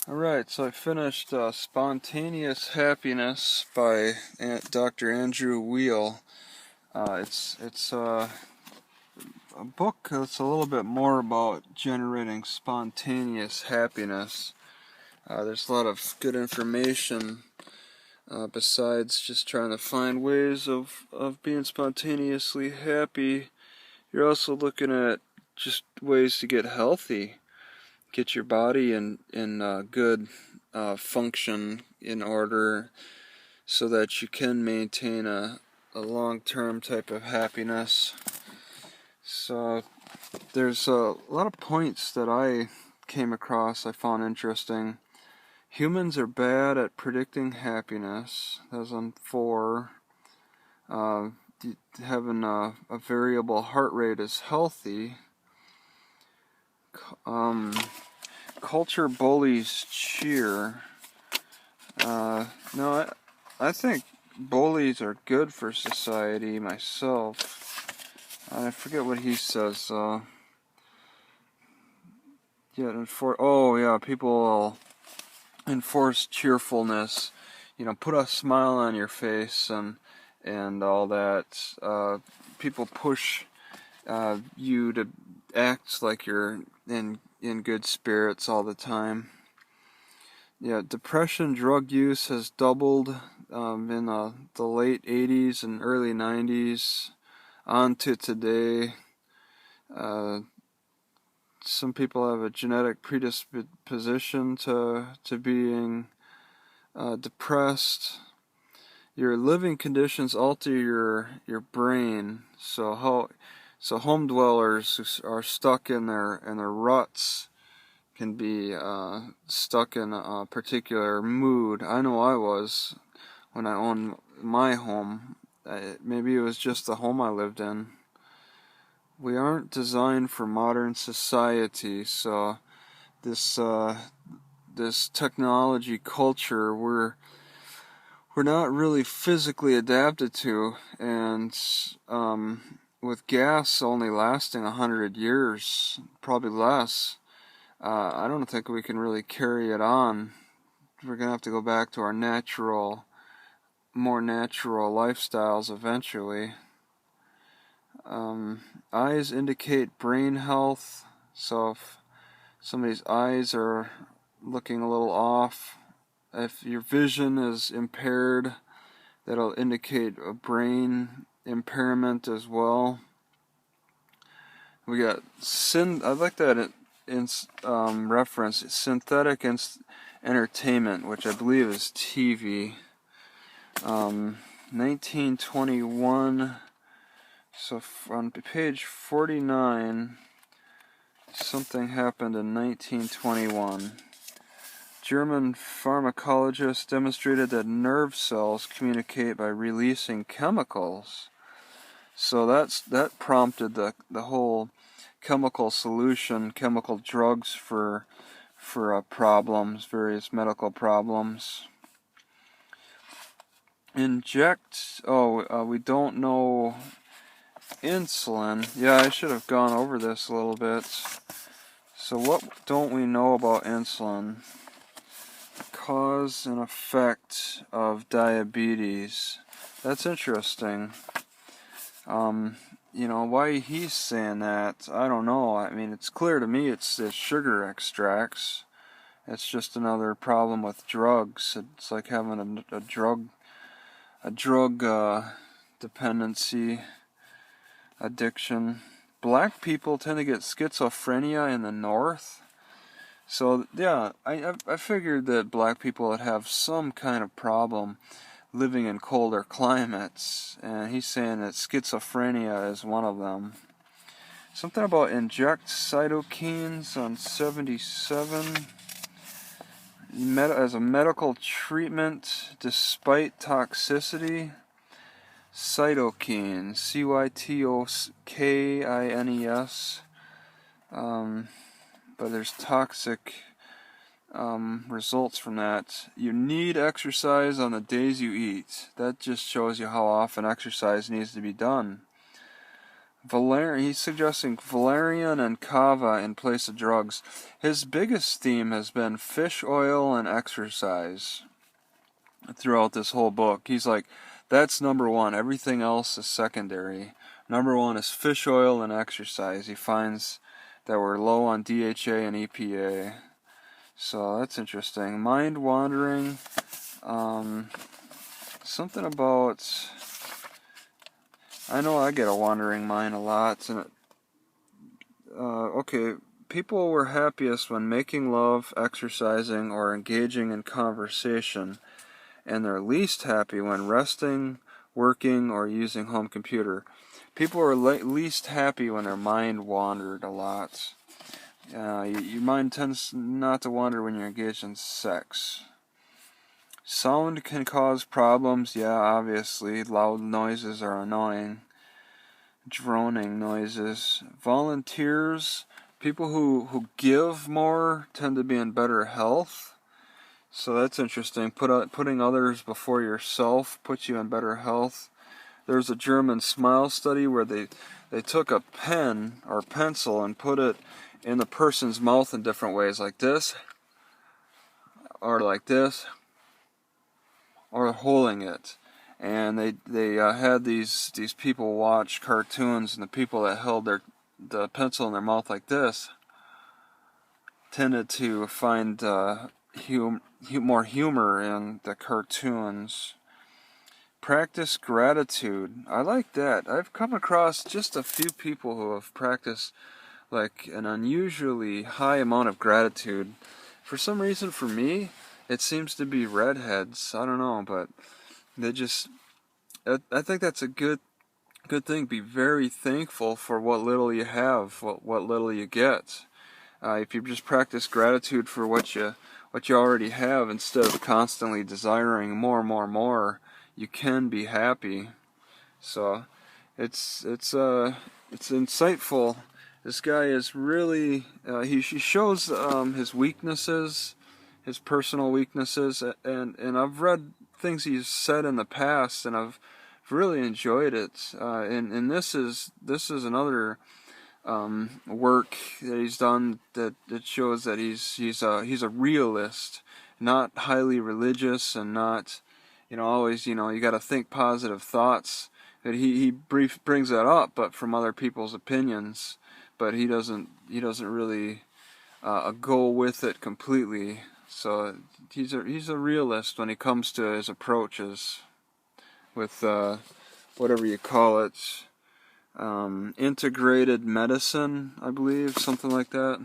Alright, so I finished Spontaneous Happiness by Dr. Andrew Weil. It's a book that's a little bit more about generating spontaneous happiness. There's a lot of good information besides just trying to find ways of being spontaneously happy. You're also looking at just ways to get healthy. Get your body in good function in order so that you can maintain a long-term type of happiness. So there's a lot of points that I came across I found interesting. Humans are bad at predicting happiness. That's on 4. Having a variable heart rate is healthy. Culture bullies cheer. No, I think bullies are good for society myself. I forget what he says. People will enforce cheerfulness. Put a smile on your face and all that. People push you to act like you're in good spirits all the time. Yeah, depression, drug use has doubled in the late 80s and early 90s on to today. Some people have a genetic predisposition to being depressed. Your living conditions alter your brain. So home dwellers who are stuck in their ruts can be stuck in a particular mood. I know I was when I owned my home. Maybe it was just the home I lived in. We aren't designed for modern society, so this technology culture we're not really physically adapted to, and with gas only lasting 100 years, probably less. I don't think we can really carry it on. We're going to have to go back to our more natural lifestyles eventually. Eyes indicate brain health, so if somebody's eyes are looking a little off, if your vision is impaired, that'll indicate a brain impairment as well. We got I like that reference, synthetic entertainment, which I believe is TV. 1921, so on page 49, something happened in 1921. German pharmacologists demonstrated that nerve cells communicate by releasing chemicals. So that prompted the whole chemical drugs for problems, various medical problems. We don't know insulin. Yeah, I should have gone over this a little bit. So what don't we know about insulin? Cause and effect of diabetes. That's interesting. Why he's saying that, I don't know. I mean, it's clear to me it's sugar extracts. It's just another problem with drugs. It's like having a drug dependency, addiction. Black people tend to get schizophrenia in the north. So yeah, I figured that black people would have some kind of problem living in colder climates, and he's saying that schizophrenia is one of them. Something about inject cytokines on 77 as a medical treatment despite toxicity. Cytokines, cytokines, but there's toxic results from that. You need exercise on the days you eat. That just shows you how often exercise needs to be done. He's suggesting valerian and kava in place of drugs. His biggest theme has been fish oil and exercise throughout this whole book. He's like, that's number one. Everything else is secondary. Number one is fish oil and exercise. He finds that we're low on DHA and EPA. So that's interesting. Mind wandering. Something about... I know I get a wandering mind a lot. And okay, people were happiest when making love, exercising, or engaging in conversation, and they're least happy when resting, working, or using home computer. People are least happy when their mind wandered a lot. Your mind tends not to wander when you're engaged in sex. Sound can cause problems, yeah, obviously. Loud noises are annoying. Droning noises. Volunteers, people who give more tend to be in better health. So that's interesting. Putting others before yourself puts you in better health. There's a German smile study where they took a pen or pencil and put it in the person's mouth in different ways, like this, or like this, or holding it. And they had these people watch cartoons, and the people that held the pencil in their mouth like this tended to find more humor in the cartoons. Practice gratitude. I like that. I've come across just a few people who have practiced like an unusually high amount of gratitude. For some reason, for me, it seems to be redheads. I don't know, but they just... I think that's a good thing. Be very thankful for what little you have, what little you get. If you just practice gratitude for what you already have instead of constantly desiring more, you can be happy. So it's insightful. This guy is really he shows his weaknesses, his personal weaknesses, and I've read things he's said in the past, and I've really enjoyed it. And this is another work that he's done that shows that he's a realist, not highly religious, and not always you got to think positive thoughts. That he brings that up, but from other people's opinions, but he doesn't really go with it completely. So he's a realist when it comes to his approaches with whatever you call it. Integrated medicine, I believe, something like that.